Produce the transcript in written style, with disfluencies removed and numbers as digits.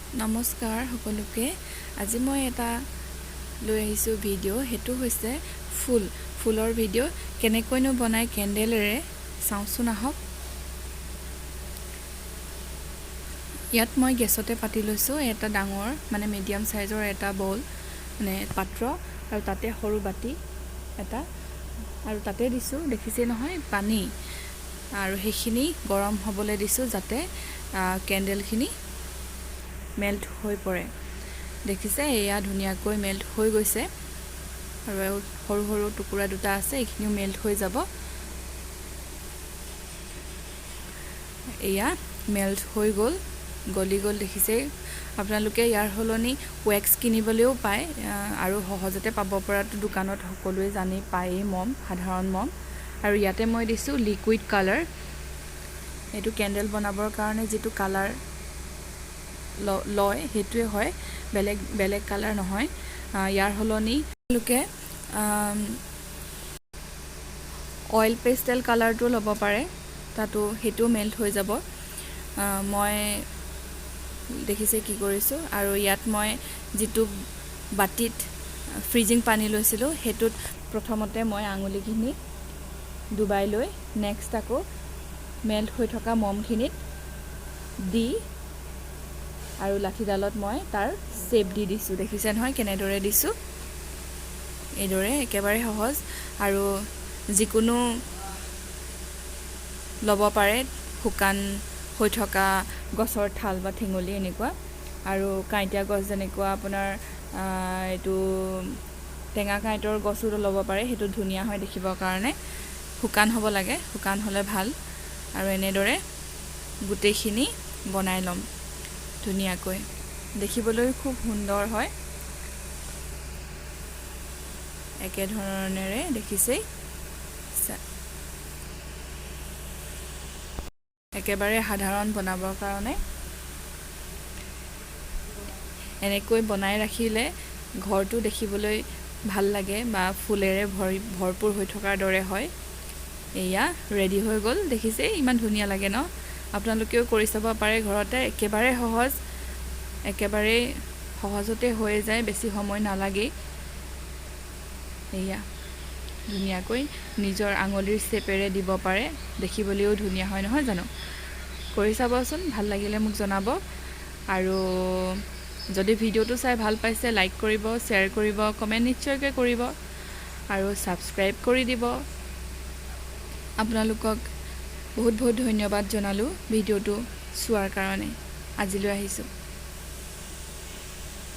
নমস্কাৰ সকলোকে আজি মই এটা লৈ আহিছো ভিডিঅ' হেতু হৈছে ফুলৰ ভিডিঅ' কেনেকৈনো বনাই কেন্ডেলেৰে চাওঁচোন আহক ইয়াত মই গেছতে পাতি লৈছো এটা ডাঙৰ মানে মিডিয়াম সাইজৰ এটা বল মানে পাত্ৰ আৰু তাতে সৰু বাটি এটা আৰু তাতে দিছো দেখিছে নহয় পানী আৰু হেখিনি গৰম হ'বলৈ দিছো যাতে কেন্ডেলখিনি মেল্ট হৈ পৰে দেখিছে এয়া ধুনিয়াকৈ মেল্ট হৈ গৈছে আৰু সৰু সৰু টুকুৰা দুটা আছে এইখিনিও মেল্ট হৈ যাব এয়া মেল্ট হৈ গলি গল দেখিছে আপোনালোকে ইয়াৰ হলনি ওয়্যাক্স কিনিবলৈও পায় আৰু সহজতে পাব পৰাটো দোকানত সকলোৱে জানি পায় মম সাধাৰণ মম আৰু ইয়াতে মই দিছো লিকুইড কালাৰ এটো কেন্ডেল বনাবৰ কাৰণে যেটো কালাৰ লয় হেতুৱে হয় বেলেগ কালাৰ নহয় ইয়াৰ হলনি লোকে অয়েল পেস্টেল কালাৰটো লব পাৰে তাতো হেতু মেল্ট হৈ যাব মই দেখিছে কি কৰিছো আৰু ইয়াত মই যেটো বাটিত ফ্ৰিজিং পানী লৈছিলো হেতুত প্ৰথমতে মই আঙুলিখিনি ডুবাই লৈ নেক্সট আকৌ মেল্ট হৈ থকা মমখিনিত দি আৰু লাঠিডালত মই তাৰ শেপ দি দিছো দেখিছে নহয় কেনেদৰে দিছো এদৰে একেবাৰে সহজ আৰু যিকোনো লব পাৰে শুকান হৈ থকা গছৰ ঠাল বা ঠেঙলি এনেকুৱা আৰু কাইটিয়া গছ যেনেকুৱা আপোনাৰ এটো টেঙা কাইটৰ গছও লব পাৰে হেতু ধুনিয়া হয় দেখিবৰ কাৰণে শুকান হ'ব লাগে শুকান হলে ভাল আৰু এনেদৰে গুটেখিনি বনাই লম ধুনিয়াকৈ দেখিবলৈ খুব সুন্দৰ হয় একে ধৰণেৰে দেখিছে একেবাৰে সাধাৰণ বনাবৰ কাৰণে এনেকৈ বনাই ৰাখিলে ঘৰটো দেখিবলৈ ভাল লাগে বা ফুলেৰে ভৰপুৰ হৈ থকাৰ দৰে হয় এয়া ৰেডি হৈ গল দেখিছে ইমান ধুনিয়া লাগে ন আপোনালোকেও কৰি চাব পাৰে ঘৰতে একেবাৰে সহজতে হৈ যায় বেছি সময় নালাগে এয়া ধুনিয়াকৈ নিজৰ আঙুলিৰ শেপেৰে দিব পাৰে দেখিবলৈও ধুনিয়া হয় নহয় জানো কৰি চাবচোন ভাল লাগিলে মোক জনাব আৰু যদি ভিডিওটো চাই ভাল পাইছে লাইক কৰিব শেয়াৰ কৰিব কমেন্ট নিশ্চয়কৈ কৰিব আৰু সাবস্ক্ৰাইব কৰি দিব আপোনালোকক বহুত ধন্যবাদ জনালো ভিডিওটো চোৱাৰ কাৰণে আজিলৈ আহিছো